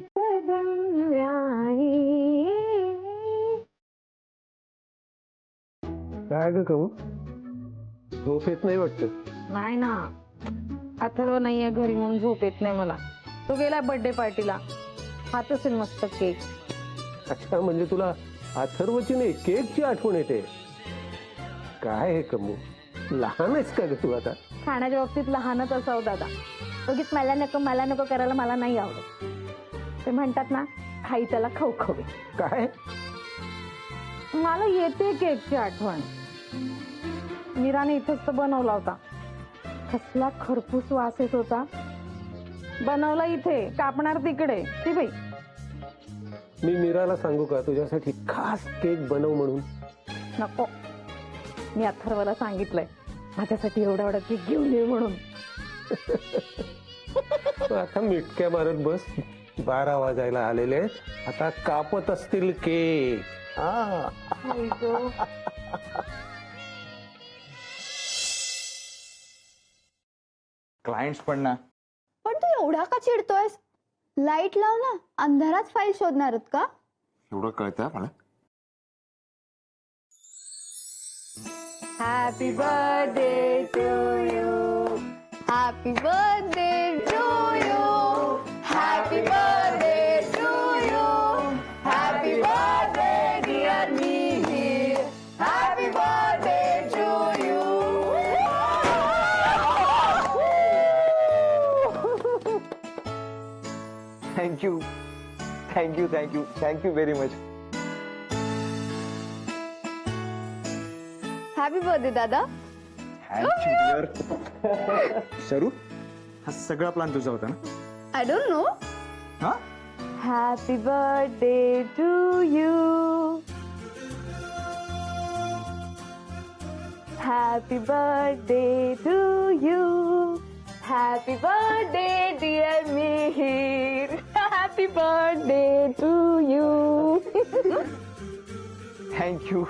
कदम आए. काय ग कहू झोप येत नाही वाटत. नाही ना, अथर्व नाहीये घरी म्हणून झोप येत नाही मला. तो गेला बर्थडे पार्टीला. खात असेल मस्त केक. अच्छा, म्हणजे तुला अथर्वची नाही केकची आठवण येते. काय हे कमू, लहान आहेस का ग तू आता? खाण्याच्या बाबतीत लहानच असावं दादा. उगीच मला नको करायला मला नाही आवडत. ते म्हणतात ना, खाई त्याला खवखवे. काय मला येते केकची आठवण. मीराने इथेच तर बनवला होता. कसला खरपूस वास येत होता. बनवला इथे, कापणार तिकडे. ती बाई. मी मीराला सांगू का तुझ्यासाठी खास केक बनव म्हणून? नको, मी अथर्वला सांगितलंय माझ्यासाठी एवढा केक घेऊन ये म्हणून. आता मिटक्या मारत बस. 12 वाजायला आलेले, आता कापत असतील केक. क्लायंट्स पण ना. पण तू एवढा का चिडतोयस? लाईट लाव ना, अंधारात फाईल शोधणार आहेत का? एवढं कळतं मला. Happy birthday to you. Happy birthday to you. Happy birthday to you. Happy birthday dear me. Happy birthday to you. Thank you thank you thank you thank you very much. Happy birthday दादा. Thank you dear. शरू, हा सगळा plan तुझा होता ना? I don't know. हा, happy birthday to you. Happy birthday to you. Happy birthday dear Mihir. Happy birthday to you. Thank you.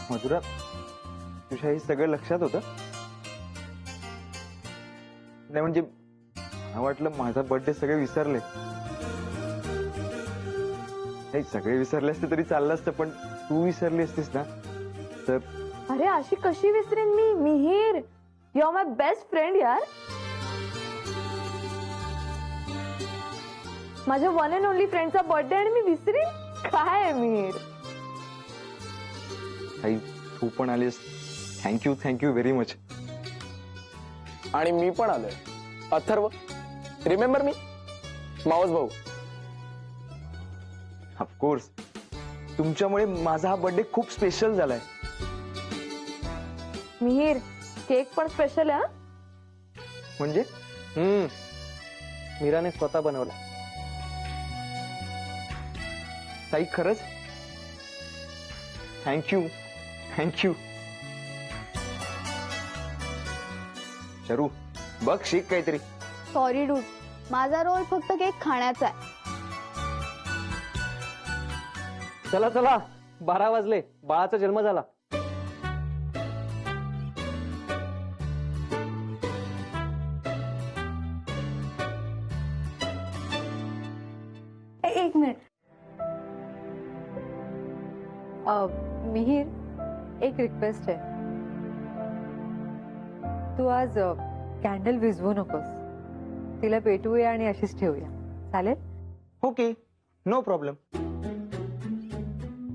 Madhura, तुझ्या हे सगळं लक्षात होतं? नाही म्हणजे मला वाटलं माझा बर्थडे सगळे विसरले. नाही, सगळे विसरले असते तरी चाललं असतं, पण तू विसरली असतीस ना तर. अरे अशी कशी विसरेन मी? Mihir, you are my best friend यार. माझ्या वन अँड ओनली फ्रेंडचा बर्थडे आणि मी विसरेन? काय आहे मिहीर? आई, तू पण आलीस. Thank you thank you very much. आणि मी पण आलोय. अथर्व, रिमेंबर मी, मावस भाऊ. ऑफकोर्स, तुमच्यामुळे माझा हा बर्थडे खूप स्पेशल झालाय. मिहीर, केक पण स्पेशल आहे. म्हणजे मीराने स्वतः बनवला. ताई, खरंच थँक्यू थँक्यू. शरू, बघ शिक काहीतरी. सॉरी डूड, माझा रोल फक्त केक खाण्याचा आहे. चला चला, 12 वाजले. बाळाचा जन्म झाला. एक मिनिट. मिहीर, एक रिक्वेस्ट आहे. तू आज कॅन्डल विझवू नकोस. तिला पेटवूया आणि अशीच ठेवूया. चालेल? Okay, no problem.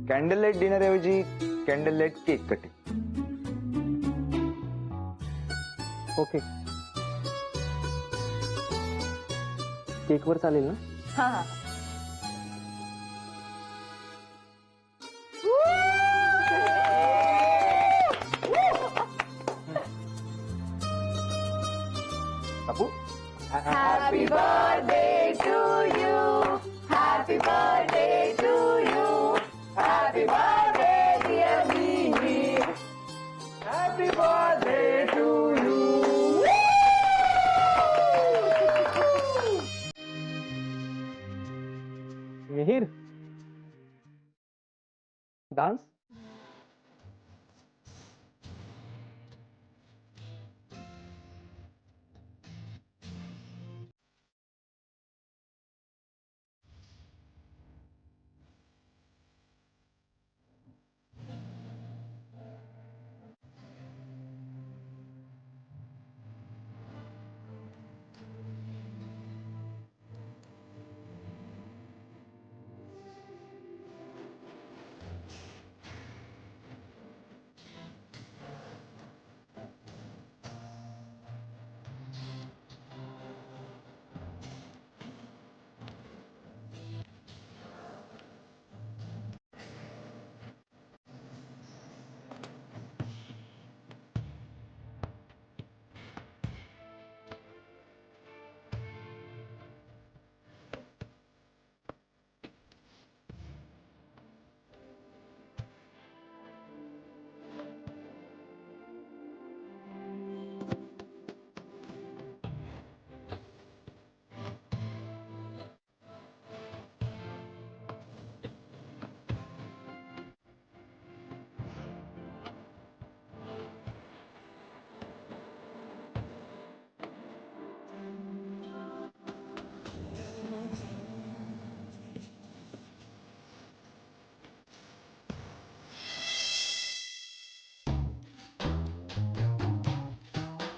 Candle light dinner ऐवजी candle light cake cutting. Okay, केकवर चालेल ना? हा. Bapu, happy birthday to you. Happy birthday to you. Happy birthday dear Mihir. Happy birthday to you. Mihir, dance.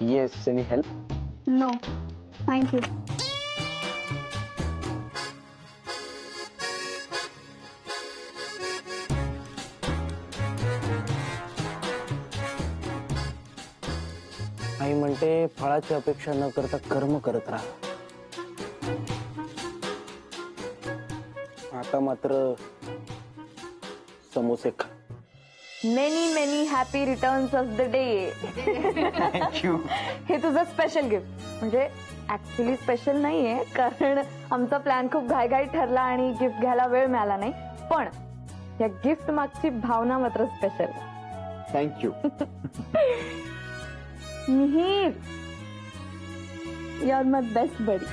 Yes, any help? No thank you. आई म्हणते फळाची अपेक्षा न करता कर्म करत राहा. आता मात्र समोसे खा. Many many happy returns of the day. Thank you. हे तुझं स्पेशल गिफ्ट. म्हणजे ऍक्च्युली स्पेशल नाहीये, कारण आमचा प्लॅन खूप घाईघाई ठरला आणि गिफ्ट घ्यायला वेळ मिळाला नाही. पण या गिफ्ट मागची भावना मात्र special. Thank you. Mihir, you are my best buddy.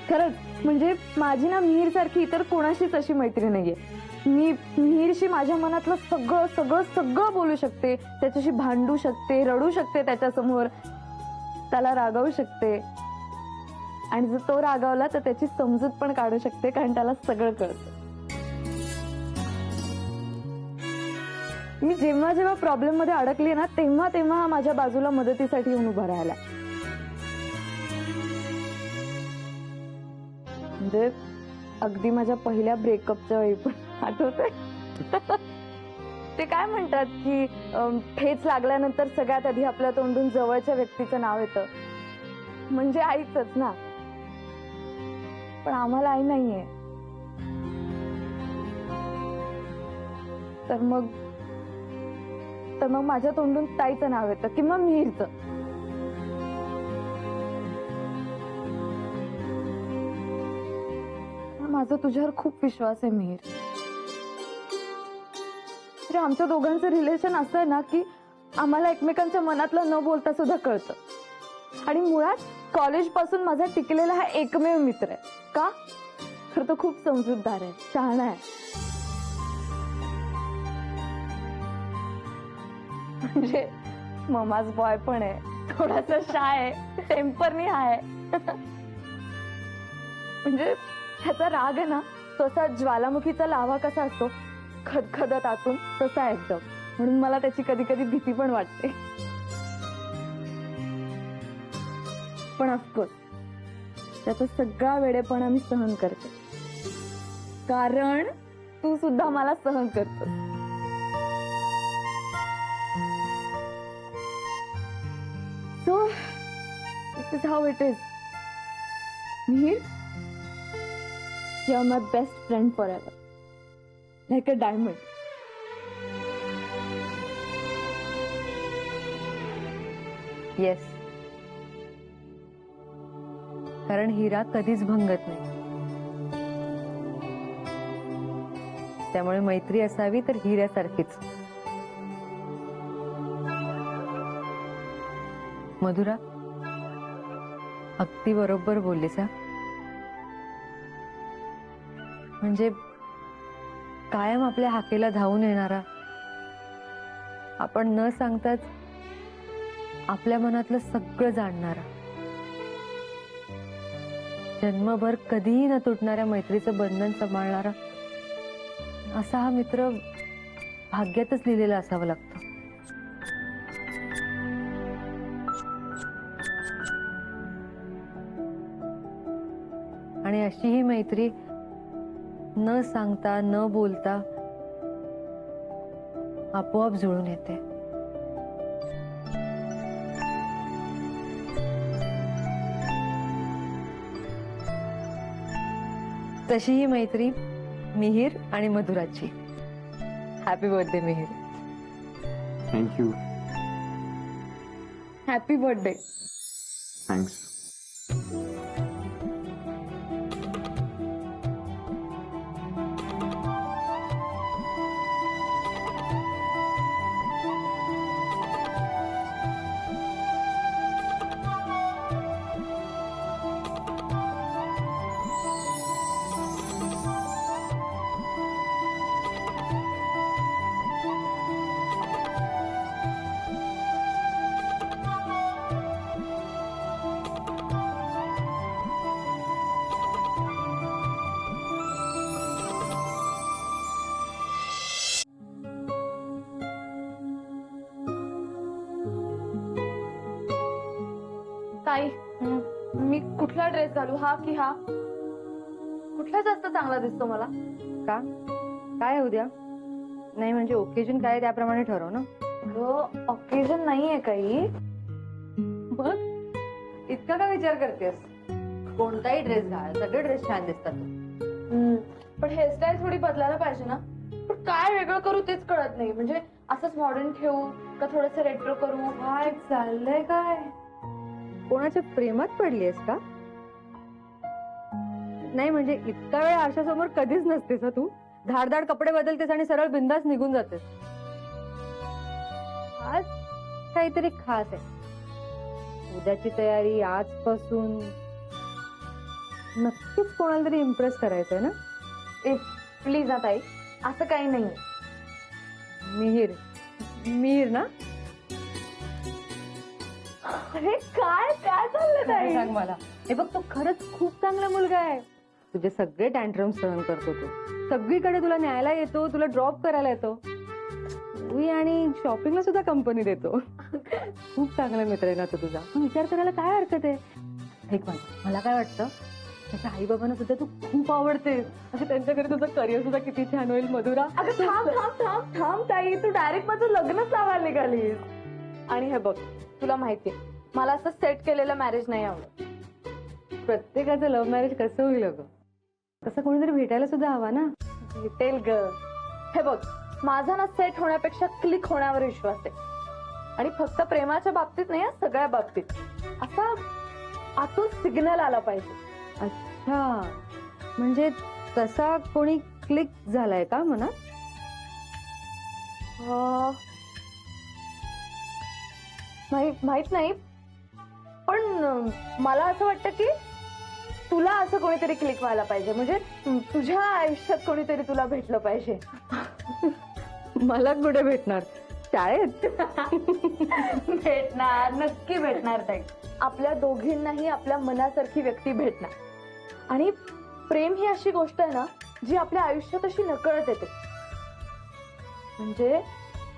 खरंच म्हणजे माझी ना मिहीर सारखी इतर कोणाशीच अशी मैत्री नाहीये. मी मिहीरशी माझ्या मनातलं सगळं सगळं सगळं बोलू शकते, त्याच्याशी भांडू शकते, रडू शकते त्याच्यासमोर, त्याला रागवू शकते, आणि जर तो रागावला तर त्याची समजूत पण काढू शकते, कारण त्याला सगळं कळतं. मी जेव्हा जेव्हा प्रॉब्लेम मध्ये अडकली ना, तेव्हा तेव्हा माझ्या बाजूला मदतीसाठी येऊन उभा राहिला. म्हणजे अगदी माझ्या पहिल्या ब्रेकअपच्या वेळी पण आठवतंय. ते काय म्हणतात की ठेच लागल्यानंतर सगळ्यात आधी आपल्या तोंडून जवळच्या व्यक्तीचं नाव येतं, म्हणजे आईचंच ना. पण आम्हाला आई नाहीये, तर मग माझ्या तोंडून ताईचं नाव येतं किंवा मिहीरचं. माझा तुझ्यावर खूप विश्वास आहे मिहीर. म्हणजे आमच्या दोघांचं रिलेशन असं आहे ना की आम्हाला एकमेकांच्या मनातलं न बोलता सुद्धा कळतं. आणि मुळात कॉलेज पासून माझा टिकलेला हा एकमेव मित्र आहे. का? तर तो खूप समजूतदार आहे, शहाणा आहे. म्हणजे ममाज बॉय पण आहे, थोडासा शाय आहे, टेम्परनी आहे. म्हणजे ह्याचा राग आहे ना, तो असा ज्वालामुखीचा लावा कसा असतो, खदखदत आतून, तसा आहे एकदम. म्हणून मला त्याची कधी कधी भीती पण वाटते. पण ऑफकोर्स त्याचा सगळा वेडेपणा मी सहन करते, कारण तू सुद्धा मला सहन करतो. So, this is how it is. Mihir, you're my best friend forever. Like a diamond. Yes, कारण हिरा कधीच भंगत नाही. त्यामुळे मैत्री असावी तर हिऱ्यासारखीच. मधुरा, अगदी बरोबर बोललीस हा. म्हणजे कायम आपल्या हाकेला धावून येणारा, आपण न सांगताच आपल्या मनातलं सगळं जाणणारा, जन्मभर कधीही न तुटणाऱ्या मैत्रीचं बंधन सांभाळणारा, असा हा मित्र भाग्यातच लिहिलेला असावं लागतं. आणि अशी ही मैत्री न सांगता न बोलता आपोआप जुळून येते. तशी ही मैत्री मिहीर आणि मधुराची. Happy birthday Mihir. Thank you. Happy birthday. Thanks. ताई मी कुठला ड्रेस घालू, हा की हा? कुठला जास्त चांगला दिसतो मला? का काय आहे उद्या? नाही म्हणजे ओकेजन काय आहे त्याप्रमाणे ठरव ना. ऑकेजन नाहीये काही. मग इतका का विचार करतेस? कोणताही ड्रेस घाल, सगळे ड्रेस छान दिसतात. पण हेअरस्टाईल थोडी बदलायला पाहिजे ना. पण काय वेगळं करू तेच कळत नाही. म्हणजे असंच मॉडर्न ठेवू का थोडंसं रेट्रो करू? काय चाललंय काय? कोणाच्या प्रेमात पडलीयस का? नाही म्हणजे इतका वेळ आरशासमोर कधीच नसतेस तू. धाडधाड कपडे बदलतेस आणि सरळ बिंदास निघून जातेस. आज काहीतरी खास आहे. उद्याची तयारी आजपासून. नक्कीच कोणाला तरी इम्प्रेस करायचंय ना. प्लीज ना ताई, असं काही नाही. मिहीर ना. अरे काय काय चाललंय ताई? सांग मला. हे बघ तो खरंच खूप चांगला मुलगा आहे. तुझे सगळे टँट्रम सहन करतो तो. सगळीकडे तुला न्यायला येतो, तुला ड्रॉप करायला येतो. आणि शॉपिंगला सुद्धा कंपनी देतो. खूप चांगला मित्र आहे ना तो तुझा. विचार करायला काय हरकत आहे? एक मला काय वाटतं, त्याच्या आई बाबांना सुद्धा तू खूप आवडते. असं त्यांच्या घरी तुझं करिअर सुद्धा किती छान होईल. मधुरा अगं थांब थांब थांब थांब ताई, तू डायरेक्ट माझं लग्नच लावायला निघालीस. आणि हे बघ, तुला माहितीये मला असं सेट केलेलं मॅरेज नाही आवडत. प्रत्येकाचं लव्ह मॅरेज कसं होईल अगं? कसं कोणीतरी भेटायला सुद्धा हवा ना. भेटेल ग. हे बघ, माझा ना सेट होण्यापेक्षा क्लिक होण्यावर विश्वास आहे. आणि फक्त प्रेमाच्या बाबतीत नाही, सगळ्या बाबतीत असा आतून सिग्नल आला पाहिजे. अच्छा, म्हणजे तसा कोणी क्लिक झालाय का मनात? माहित नाही, पण मला असं वाटतं की तुला असं कोणीतरी क्लिक व्हायला पाहिजे. म्हणजे तुझ्या आयुष्यात कोणीतरी तुला भेटलं पाहिजे. मला कुठे भेटणार? शाळेत. भेटणार, नक्की भेटणार ताई. आपल्या दोघींनाही आपल्या मनासारखी व्यक्ती भेटणार. आणि प्रेम ही अशी गोष्ट आहे ना, जी आपल्या आयुष्यात अशी नकळत येते. म्हणजे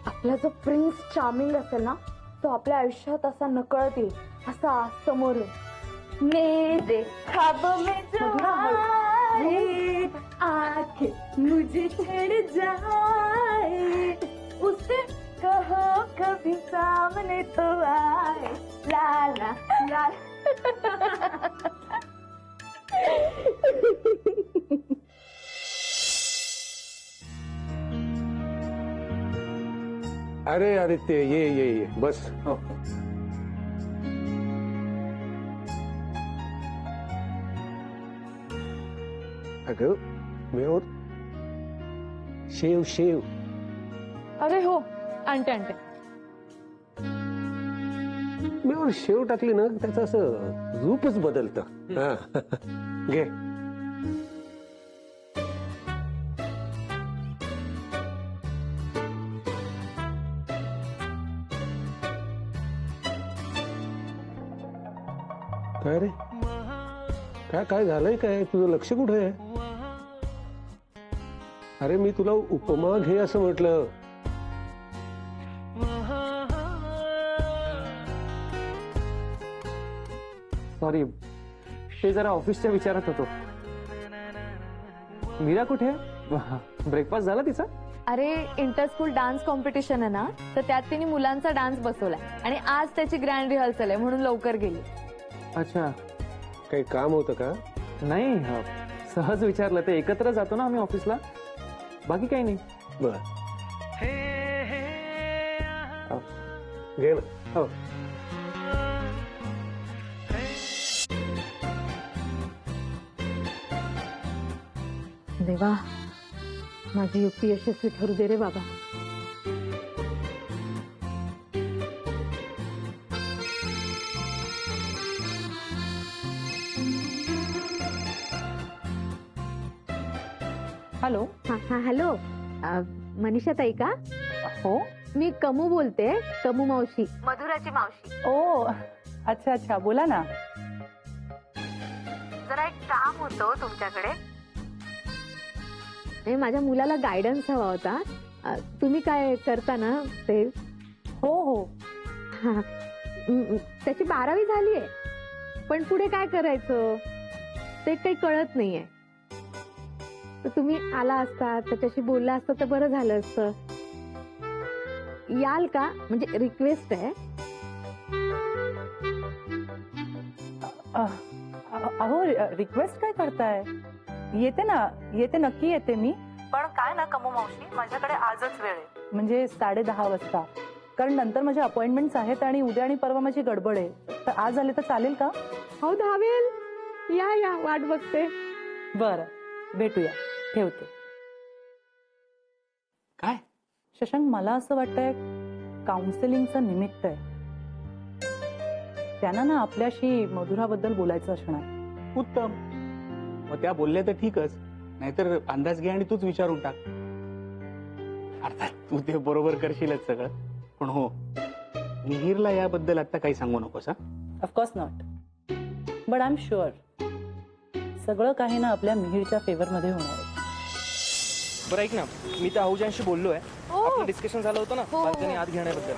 आपला जो प्रिन्स चार्मिंग असेल ना, तो आपल्या आयुष्यात असा नकळत येईल, असा समोर येईल. मेरे ख्वाबों में जो आए, आके मुझे छेड़ जाए, उसे कहो कभी सामने तो आए. ला ला ला. अरे अरे ते ये बस. अगं मेहर, शेव. अरे हो, आणते. मेहर शेव टाकली ना त्याचं असं रूपच बदलतं. हा घे. काय रे, काय झालंय? काय तुझं लक्ष कुठे आहे? अरे मी तुला उपमा घे असं म्हटलं. सॉरी, ते जरा ऑफिसच्या विचारात होतो. मीरा कुठे? ब्रेकफास्ट झाला तिचा? अरे इंटर स्कूल डान्स कॉम्पिटिशन आहे ना, तर त्यात तिने मुलांचा डान्स बसवलाय आणि आज त्याची ग्रँड रिहर्सल आहे म्हणून लवकर गेली. अच्छा, काही काम होतं का? नाही, सहज विचारलं. ते एकत्र जातो ना आम्ही ऑफिसला, बाकी काही नाही. बर, घे ना. हो. देवा, माझी युक्ती यशस्वी ठरू दे रे बाबा. हॅलो. हा हॅलो, मनीषा ताई का? हो. मी कमू बोलते, कमू मावशी. मधुराची मावशी. ओ, अच्छा, बोला ना. जरा एक काम होतं तुमच्याकडे. माझ्या मुलाला गायडन्स हवा होता. तुम्ही काय करता ना ते? हो. हा, त्याची 12वी झालीये. पण पुढे काय करायचं ते काही कळत नाहीये. तर तुम्ही आला असता, त्याच्याशी बोलला असता तर बरं झालं असतं. याल का? म्हणजे रिक्वेस्ट आहे. अहो रिक्वेस्ट काय करताय? येते ना, येते, नक्की येते मी. पण काय ना कमू मावशी, माझ्याकडे आजच वेळ आहे, म्हणजे 10:30 वाजता. कारण नंतर माझ्या अपॉइंटमेंट्स आहेत आणि उद्या आणि परवा माझी गडबड आहे. तर आज आले तर चालेल का? हो धावेल. या या, वाट बघते. बरं, भेटूया. ठेवते. काय? शशांक, मला असं वाटतंय काउन्सिलिंगचं निमित्त आहे. त्यांना ना आपल्याशी मधुराबद्दल बोलायचं असणार. उत्तम. मग त्या बोलल्या तर ठीकच, नाहीतर अंदाज घे आणि तूच विचारून टाक. अर्थात तू ते बरोबर करशीलच सगळं, पण हो, मिहिरला याबद्दल आता काही सांगू नकोस. हा, of course not, but I am sure सगळं काही ना आपल्या मिहिरच्या फेवरमध्ये होणार आहे. बरं ऐक ना, मी त्या आहुजांशी बोललोय. आपलं डिस्कशन झालं होतं ना बाल्कनी आत घेण्याबद्दल.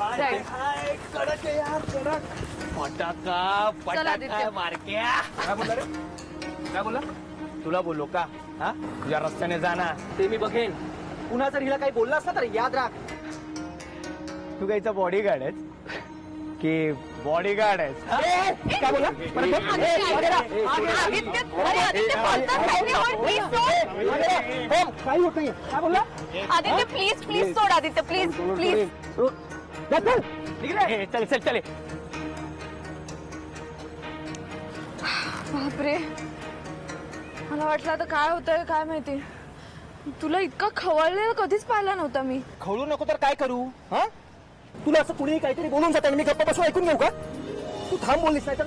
काय बोलला रे? काय बोलला? तुला बोललो का? हा, तुझ्या रस्त्याने जाणार ते मी बघेन. पुन्हा जर हिला काही बोलला असता तर याद राख, तू काहीचा बॉडीगार्ड आहेस की बॉडीगार्ड आहेस? काय बोला? काही होत नाही. काय बोलला? आदित्य प्लीज प्लीज सोड. Aditya please please. चल चल चल. बापरे, मला वाटलं आता काय होतंय काय माहिती. तुला इतका खवळलेला कधीच पाहिला नव्हता मी. खवळू नको तर काय करू? हा, तुला असं कुणीही काहीतरी बोलून जात आणि मी गप्पा बसून ऐकून घेऊ का? तू थांब बोललीस नाही तर